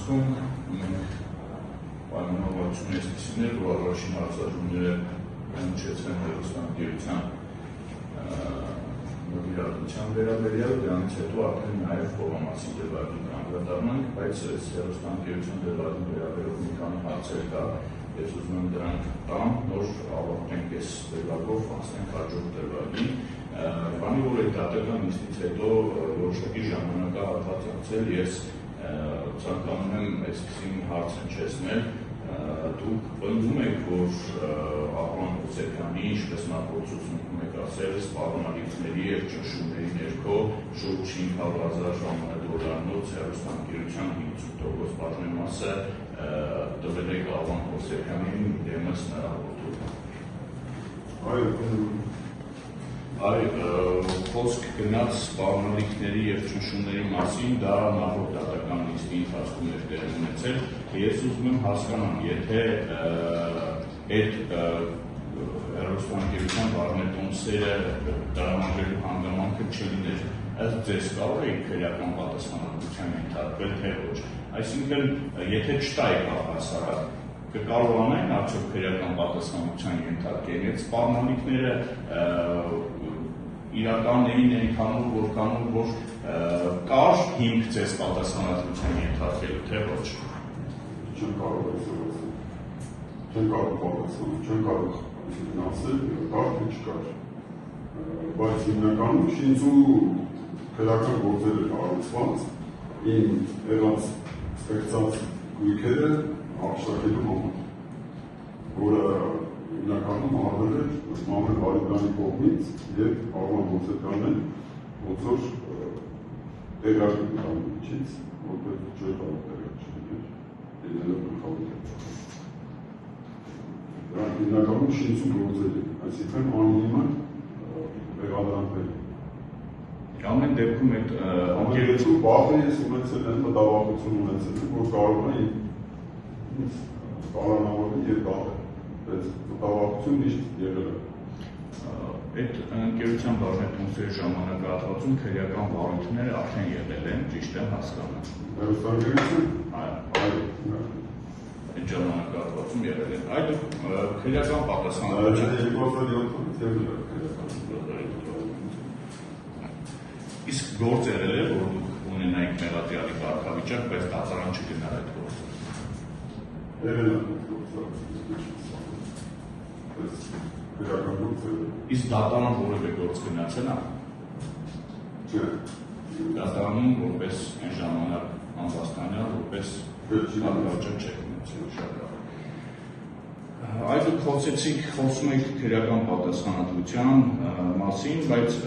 ընթացքում պայմանավորվածություն այսպիսին էր, որ առաջին հարցադրումները հնչեցրեն հեռուստաընկերության նվիրատվության վերաբերյալ, դրանից հետո արդեն նաև Խոհամասի դեպքի կանդրադառնանք, բայց այս հեռուստաընկերության դեպքի վերաբերող մի քանի հարցեր կա, ես ուզում եմ դրանք տամ, նոր ավարտենք այս դեպքով, անցնենք հաջորդ դեպքին, քանի որ այդ դատական նիստից հետո որոշակի ժամանակահատված անցել, ես ցանկանում եմ այսպիսի հարց հնչեցնել, դուք պնդում եք, որ Աղվան Հովսեփյանի, ինչպես նա փորձությունում եք ասել, սպառնալիքների և ճնշումների ներքո շուրջ 500,000 դոլարնոց հեռուստաընկերության 50% բաժնեմասը տվել եք Աղվան Հովսեփյանին դեմս նրա որդու։ Խոսք գնաց սպառնալիքների և ճնշումների մասին, դա նախորդ դատական նիստի ընթացքում էր տեղի ունեցել։ Ես ուզում եմ հասկանամ, եթե այդ հեռուստաընկերության բաժնետոմսերը տրամադրելու հանգամանքը չլիներ, ըստ ձեզ կարող եք քրեական պատասխանատվության ենթարկվել, թե ոչ։ Այսինքն, եթե չտայիք առհասարակ, կկարողանային արդյոք քրեական պատասխանատվության ենթարկել, այդ սպառնալիքները իրականներին այնքանով, որքանով, որ կար հիմք ձեզ պատասխանատվության ենթարկելու, թե ոչ։ Չեմ կարող չեմ կարող ասել, կար թե չկար, բայց հիմնականում շինծու քրեական գործերը կառուցված, իմ եղած ստեղծած գույքերը ապշտակելու համար, որը հիմնականում արվել էր Մամեր Արիգանի կողմից և Աղվան Հովսեփյանն ոնց որ տեղյակ ընկան միջից, որպես չէր կարող տեղյակ չլիներ, ելնելով գլխավոր։ Դրանք հիմնականում շինծու գործեր են, այսինքն անիմը մեղադրանքներ են։ Ամեն դեպքում այդ անկերություն բախը ես ունեցել եմ, մտավախություն ունեցել եմ, որ կարող է պարանավորի և գաղը, բայց մտավախություն միշտ եղել է։ Այդ ընկերության բաժնետոմսերի ժամանակահատվածում քրեական վարույթները արդեն եղել են, ճիշտ եմ հասկանում։ Հեռուստաընկերություն։ Այո։ Այդ ժամանակահատվածում եղել են։ Այդ քրեական պատասխանատվության 2007 Իսկ գործ եղել է, որ դուք ունենայիք մեղադրյալի կարգավիճակ, բայց դատարան չգնար այդ գործը։ Եղել է քրեական գործը։ Իսկ դատարան որևէ գործ գնացել է։ Չէ։ Դատարանում որպես այն ժամանակ անվաստանյալ, որպես կարգավիճակ չեք ունեցել շատ լավ։ Այդ դուք խոսում եք քրեական պատասխանատվության մասին, բայց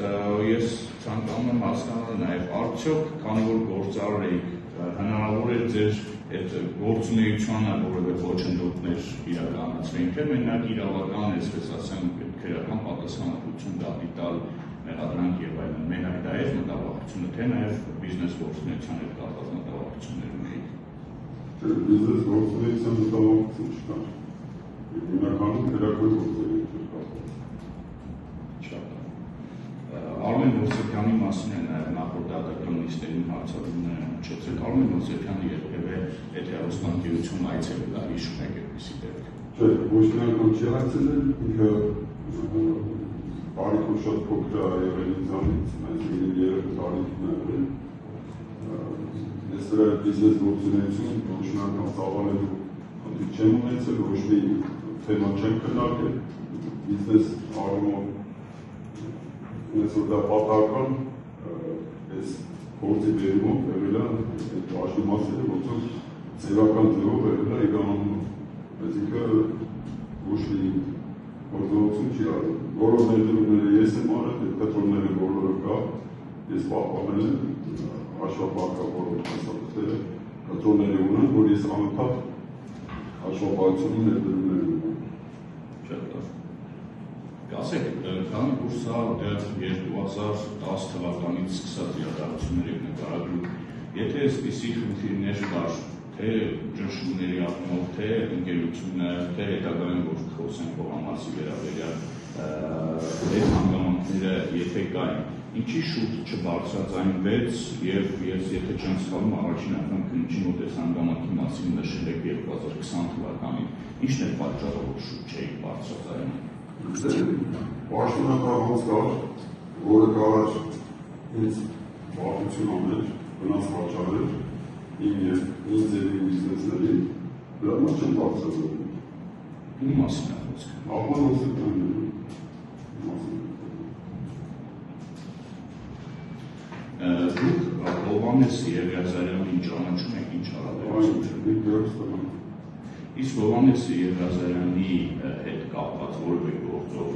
ես ցանկանում եմ հասկանալ նաև արդյոք, քանի որ գործարար եք, հնարավոր է ձեր այդ գործունեությանը որևէ ոչնդոտներ իրականացվեն, թե մենակ իրավական, այսպես ասեմ, քրեական պատասխանատվություն դատի տալ մեղադրանք եւ այլն, մենակ դա է մտավախությունը, թե նաև բիզնես գործունեության հետ կապված մտավախություններ ունեիք։ Չէ, բիզնես գործունեության մտավախություն չկար։ Հիմնականում քրեական գործերի հետ կապված։ Շատ լավ։ Արմեն Հովսեփյանի մասին է նաև նախորդ դատական նիստերին հարցադրումներ հնչեցել։ Արմեն Հովսեփյանը երբևէ այդ հեռուստաընկերություն այցելել է, հիշում եք այդպիսի դեպք։ Չէ, ոչ մի անգամ չի այցելել, ինքը տարիքով շատ փոքր է եղել ինձանից, այսինքն 3 տարիքն է եղել։ Ես դրա բիզնես գործունեություն ոչ մի անգամ ծավալելու հանդիպ չեմ ունեցել, ոչ մի թեմա չեմ քննարկել, բիզնես առումով ունես որ դա պատահական այս գործի բերումով եղել է այդ բաժնեմասերը, ոնց որ ձևական ձևով եղել է իրանանում, այսինքն ոչ մի գործողություն չի արել։ Բոլոր ներդրումները ես եմ արել, այդ կտրոնները բոլորը կա, ես պահպանել եմ հաշվապահական բոլոր հասարակները կտրոնները ունեն, որ ես անընդհատ հաշվապահությունում ներդրումներ ունեմ։ Շատ լավ։ Կասեք, քանի որ սա դեռ 2010 թվականից սկսած իրադարձություններ եք նկարագրում, եթե այսպիսի խնդիրներ կար, թե ճնշումների առումով, թե ընկերությունը, թե հետագայում որ խոսենք Խոհամասի վերաբերյալ, այդ հանգամանքները եթե կային, ինչի շուրջ չբարձրաձայնվեց եւ ես եթե չեմ սխալվում առաջին անգամ քննիչի մոտ այս հանգամանքի մասին նշել եք 2020 թվականին, ի՞նչն է պատճառը, որ շուտ չէիք բարձրացնում։ Պաշտոնական անց կար, որը կարար ինձ բարդություն աներ, վնաս պատճառեր, իմ և ինձ և իմ բիզնեսների, դրա համար չեմ բարձրացնում։ Ում մասին է խոսքը։ Աղման ասետանները։ Դուք Հովհաննես Եղիազարյանին ճանաչում եք ինչ հարաբերություն։ Իսկ Հովհաննես Եղիազարյանի հետ կապված որևէ գործով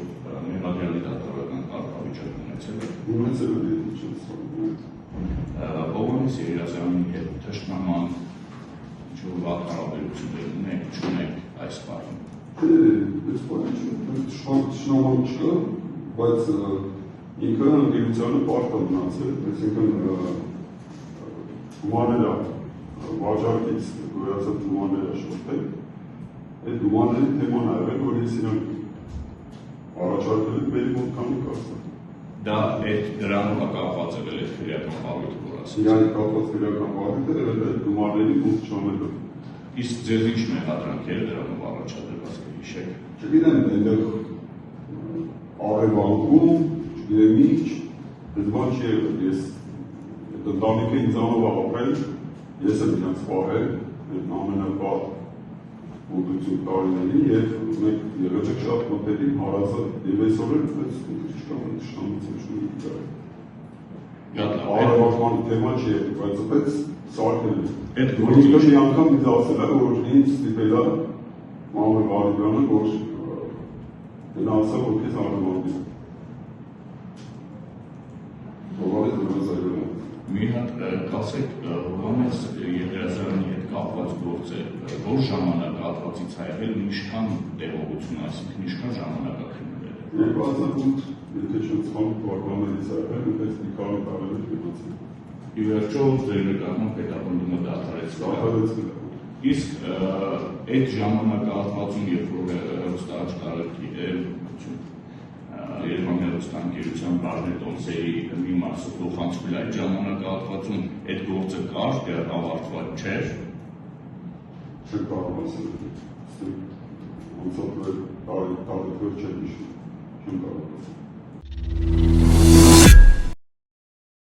մեղադրյալի դատավորական կարգավիճակ ունեցել եք։ Ունեցել եմ չեմ սպասում։ Հովհաննես Եղիազարյանի հետ թշնաման վատ հարաբերություններ ունեք, չունեք այս բանում։ Այս բանը թշնաման չկա, բայց ինքը ընկերությանը պարտ է մնացել, այսինքն գումարները վաճառքից գոյացած գումարները շփվել, այդ գումարների թեման ա եղել, որ ես իրան առաջարկել եմ բերի մոտ քանի կասա։ Դա այդ դրանով կապված է եղել այդ քրեական բաղույթը, որ ասացիք։ Իրանի կապված քրեական բաղույթը եղել է գումարների մոտ չանելով։ Իսկ ձեզ ինչ մեղադրանք էր դրանով առաջադրված կհիշեք։ Չգիտեմ, այնտեղ առևանգում, չգիտեմ ինչ, այդ բան չի եղել, ես այդ ընտանիքը ինձանով ապրել, ես եմ իրենց պահել, այդ ամենավատ մոտություն տարիների և մենք եղել եք շատ մոտերին հարազատ և այսօր էլ այս չկամ տշնամից չունի դարել։ Առևակման թեմա չի եղել, բայց պես սարքել է։ Ինքը մի անգամ ինձ ասել է, որ ինձ ստիպել է Մամր Ղարիբյանը, որ գնացա, որ քեզ առևանգի։ Հովհաննես Եղիազարյանը։ Մի հատ կասեք, Հովհաննես Եղիազարյանի հետ կապված գործը որ ժամանակահատվածից ա եղել, ինչքան տեղողություն, այսինքն ինչքան ժամանակաքննվել է։ 2008, եթե չեմ սխալվում, թվականներից ա եղել, այնպես մի քանի տարիներ գնացել։ Ի վերջո ձեր նկատմամբ պետապնդումը դադարեցվել։ Իսկ այդ ժամանակահատվածում, երբ որ հեռուստաաչքարի Երևանի հեռուստաընկերության բարնետոնցերի մի մասը փոխանցվել այդ ժամանակահատվածում այդ գործը կար, դեռ ավարտված չէր։ Չեմ կարող ասել, անցած տարիներ չեմ հիշում, չեմ կարող ասել։